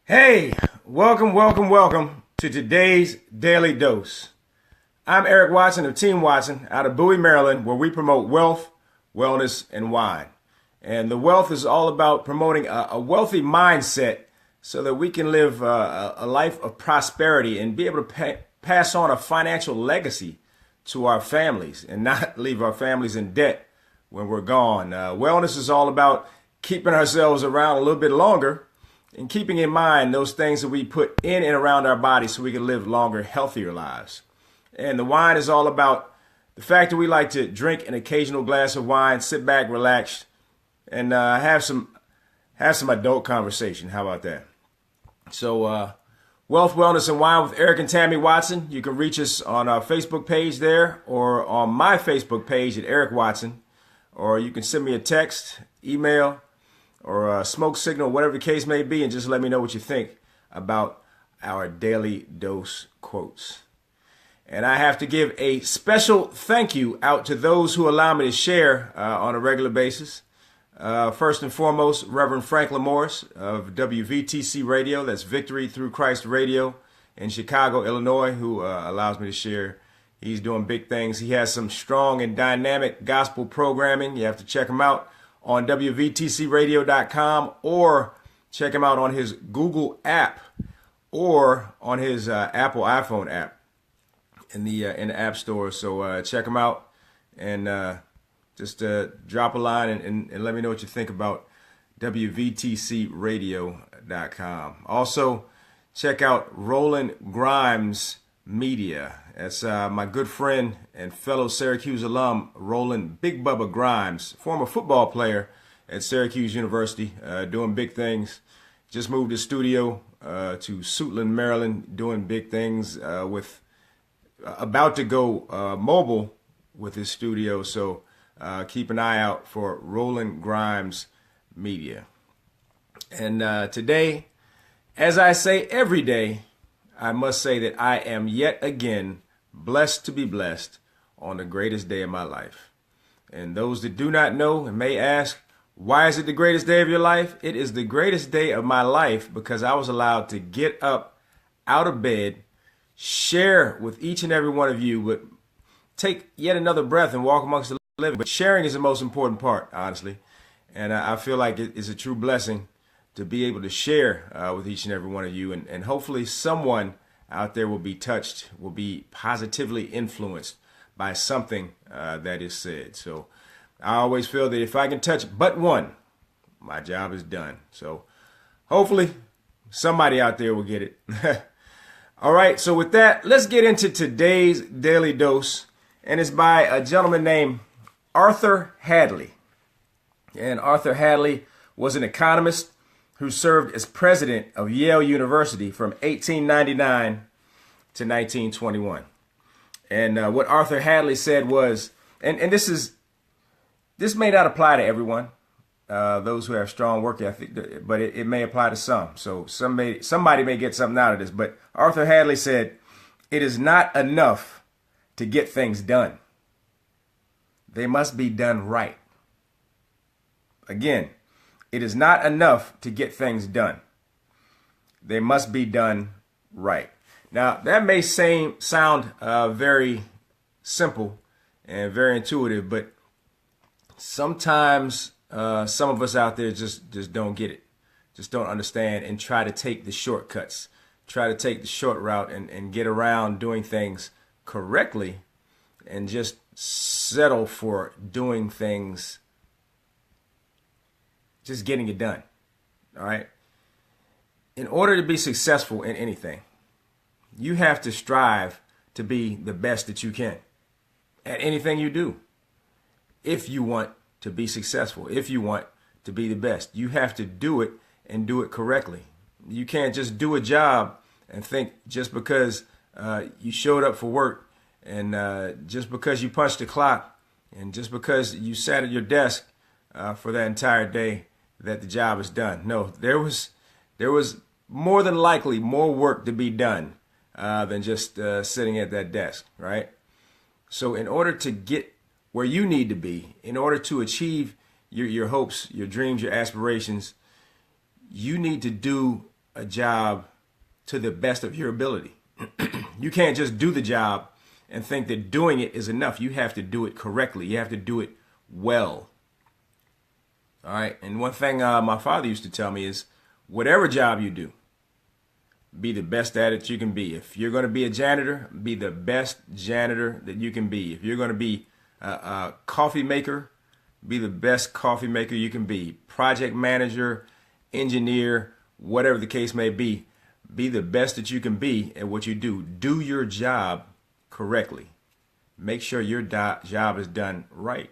Hey, welcome to today's Daily Dose. I'm Eric Watson of Team Watson out of Bowie, Maryland, where we promote wealth, wellness, and wine. And the wealth is all about promoting a wealthy mindset so that we can live a life of prosperity and be able to pass on a financial legacy to our families and not leave our families in debt when we're gone. Wellness is all about keeping ourselves around a little bit longer and keeping in mind those things that we put in and around our bodies so we can live longer, healthier lives. And the wine is all about the fact that we like to drink an occasional glass of wine, sit back, relax, and have some adult conversation. How about that? So, Wealth, Wellness, and Wine with Eric and Tammy Watson. You can reach us on our Facebook page there or on my Facebook page at Eric Watson. Or you can send me a text, email, or a smoke signal, whatever the case may be, and just let me know what you think about our Daily Dose quotes. And I have to give a special thank you out to those who allow me to share on a regular basis. First and foremost, Reverend Franklin Morris of WVTC Radio, that's Victory Through Christ Radio in Chicago, Illinois, who allows me to share. He's doing big things. He has some strong and dynamic gospel programming. You have to check him out on WVTCradio.com or check him out on his Google app or on his Apple iPhone app in the App Store. So check him out and just drop a line and let me know what you think about WVTCradio.com. Also, check out Roland Grimes Media. That's my good friend and fellow Syracuse alum, Roland Big Bubba Grimes, former football player at Syracuse University, doing big things. Just moved his studio to Suitland, Maryland, doing big things about to go mobile with his studio. So keep an eye out for Roland Grimes Media. And today, as I say every day, I must say that I am yet again blessed to be blessed on the greatest day of my life. And those that do not know and may ask, why is it the greatest day of your life? It is the greatest day of my life because I was allowed to get up out of bed, share with each and every one of you, but take yet another breath and walk amongst the living. But sharing is the most important part, honestly. And I feel like it is a true blessing to be able to share with each and every one of you. And hopefully someone out there will be touched, will be positively influenced by something that is said. So I always feel that if I can touch but one, my job is done. So hopefully somebody out there will get it. All right, so with that, let's get into today's Daily Dose. And it's by a gentleman named Arthur Hadley. And Arthur Hadley was an economist who served as president of Yale University from 1899 to 1921. And what Arthur Hadley said was, and this may not apply to everyone, those who have strong work ethic, but it may apply to some. So somebody may get something out of this. But Arthur Hadley said, "It is not enough to get things done. They must be done right." Again, it is not enough to get things done. They must be done right. Now, that may sound very simple and very intuitive, but sometimes some of us out there just don't get it, just don't understand and try to take the shortcuts, try to take the short route and get around doing things correctly and just settle for doing things, just getting it done. All right. In order to be successful in anything, you have to strive to be the best that you can at anything you do. If you want to be successful, if you want to be the best, you have to do it and do it correctly. You can't just do a job and think just because you showed up for work and just because you punched the clock and just because you sat at your desk for that entire day that the job is done. No, there was more than likely more work to be done than just sitting at that desk, right? So in order to get where you need to be, in order to achieve your hopes, your dreams, your aspirations, you need to do a job to the best of your ability. You can't just do the job and think that doing it is enough. You have to do it correctly. You have to do it well. All right. And one thing my father used to tell me is whatever job you do, be the best at it you can be. If you're going to be a janitor, be the best janitor that you can be. If you're going to be a coffee maker, be the best coffee maker you can be. Project manager, engineer, whatever the case may be the best that you can be at what you do. Do your job correctly. Make sure your job is done right.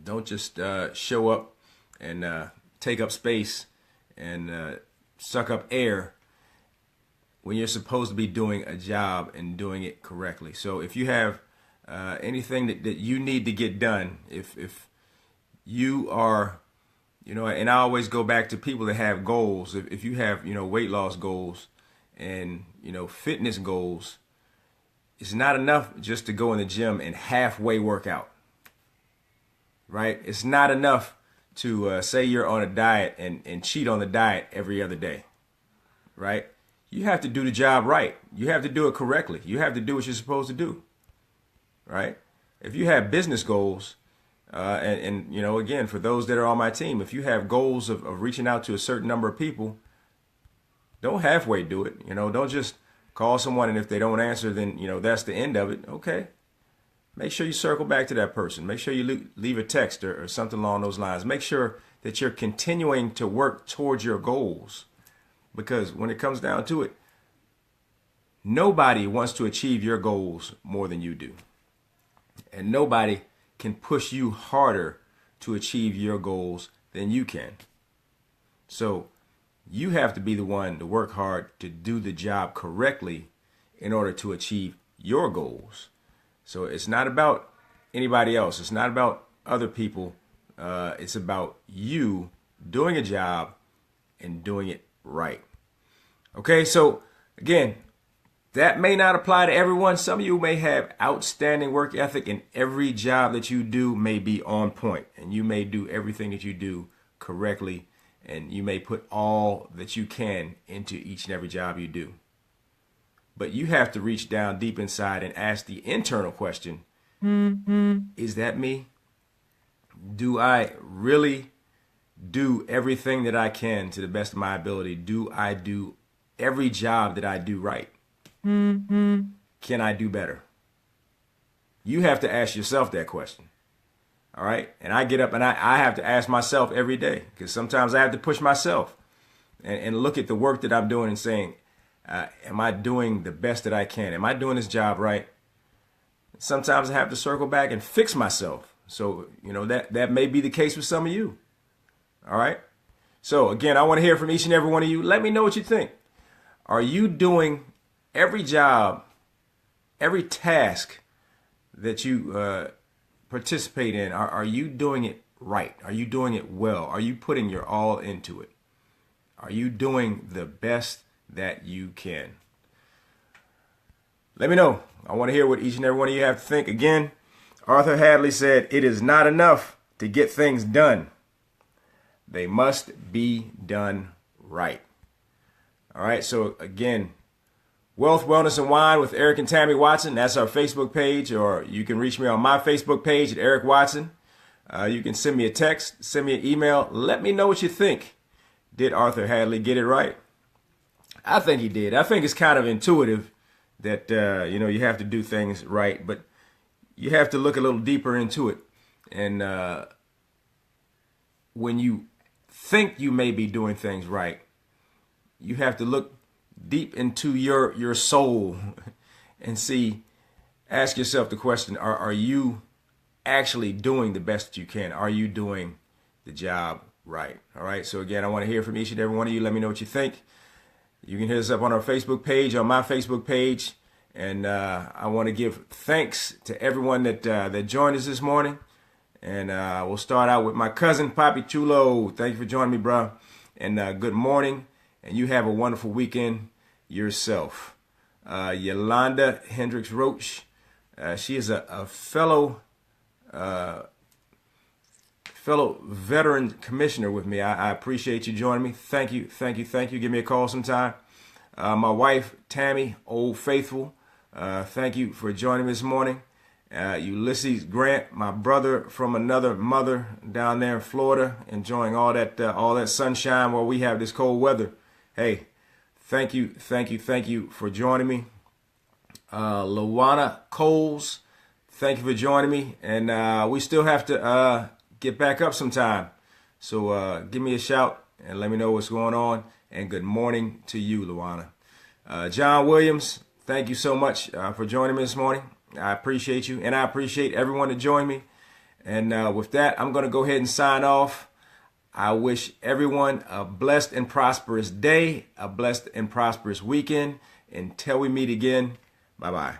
Don't just show up and take up space and suck up air when you're supposed to be doing a job and doing it correctly. So if you have anything that you need to get done, if you are, and I always go back to people that have goals. If you have, weight loss goals and, fitness goals, it's not enough just to go in the gym and halfway work out, right? It's not enough to say you're on a diet and cheat on the diet every other day, right? You have to do the job right. You have to do it correctly. You have to do what you're supposed to do, right? If you have business goals, and again, for those that are on my team, if you have goals of reaching out to a certain number of people, don't halfway do it. Don't just call someone and if they don't answer, then, that's the end of it. Okay. Make sure you circle back to that person. Make sure you leave a text or something along those lines. Make sure that you're continuing to work towards your goals. Because when it comes down to it, nobody wants to achieve your goals more than you do. And nobody can push you harder to achieve your goals than you can. So you have to be the one to work hard to do the job correctly in order to achieve your goals. So it's not about anybody else. It's not about other people. It's about you doing a job and doing it right. Okay, so again, that may not apply to everyone. Some of you may have outstanding work ethic and every job that you do may be on point and you may do everything that you do correctly and you may put all that you can into each and every job you do. But you have to reach down deep inside and ask the internal question, is that me? Do I really do everything that I can to the best of my ability? Do I do every job that I do right? Can I do better? You have to ask yourself that question. All right. And I get up and I have to ask myself every day because sometimes I have to push myself and look at the work that I'm doing and saying, am I doing the best that I can? Am I doing this job right? Sometimes I have to circle back and fix myself. So, that may be the case with some of you. All right. So again, I want to hear from each and every one of you. Let me know what you think. Are you doing every job, every task that you participate in? Are you doing it right? Are you doing it well? Are you putting your all into it? Are you doing the best that you can? Let me know. I want to hear what each and every one of you have to think. Again, Arthur Hadley said, it is not enough to get things done. They must be done right. All right. So again, Wealth, Wellness, and Wine with Eric and Tammy Watson. That's our Facebook page, or you can reach me on my Facebook page at Eric Watson. You can send me a text, send me an email. Let me know what you think. Did Arthur Hadley get it right? I think he did. I think it's kind of intuitive that, you have to do things right, but you have to look a little deeper into it. And when you think you may be doing things right, you have to look deep into your soul and ask yourself the question, are you actually doing the best that you can? Are you doing the job right? All right. So again, I want to hear from each and every one of you. Let me know what you think. You can hit us up on our Facebook page, on my Facebook page. And I want to give thanks to everyone that joined us this morning. And we'll start out with my cousin, Poppy Chulo. Thank you for joining me, bro. And good morning. And you have a wonderful weekend yourself. Yolanda Hendricks Roach. She is a fellow fellow veteran commissioner with me. I appreciate you joining me. Thank you, thank you, thank you. Give me a call sometime. My wife, Tammy, Old Faithful, thank you for joining me this morning. Ulysses Grant, my brother from another mother down there in Florida, enjoying all that sunshine while we have this cold weather. Hey, thank you, thank you, thank you for joining me. Lawana Coles, thank you for joining me. And we still have to get back up sometime. So give me a shout and let me know what's going on. And good morning to you, Lawana. John Williams, thank you so much for joining me this morning. I appreciate you, and I appreciate everyone that joined me. And with that, I'm going to go ahead and sign off. I wish everyone a blessed and prosperous day, a blessed and prosperous weekend. Until we meet again, bye-bye.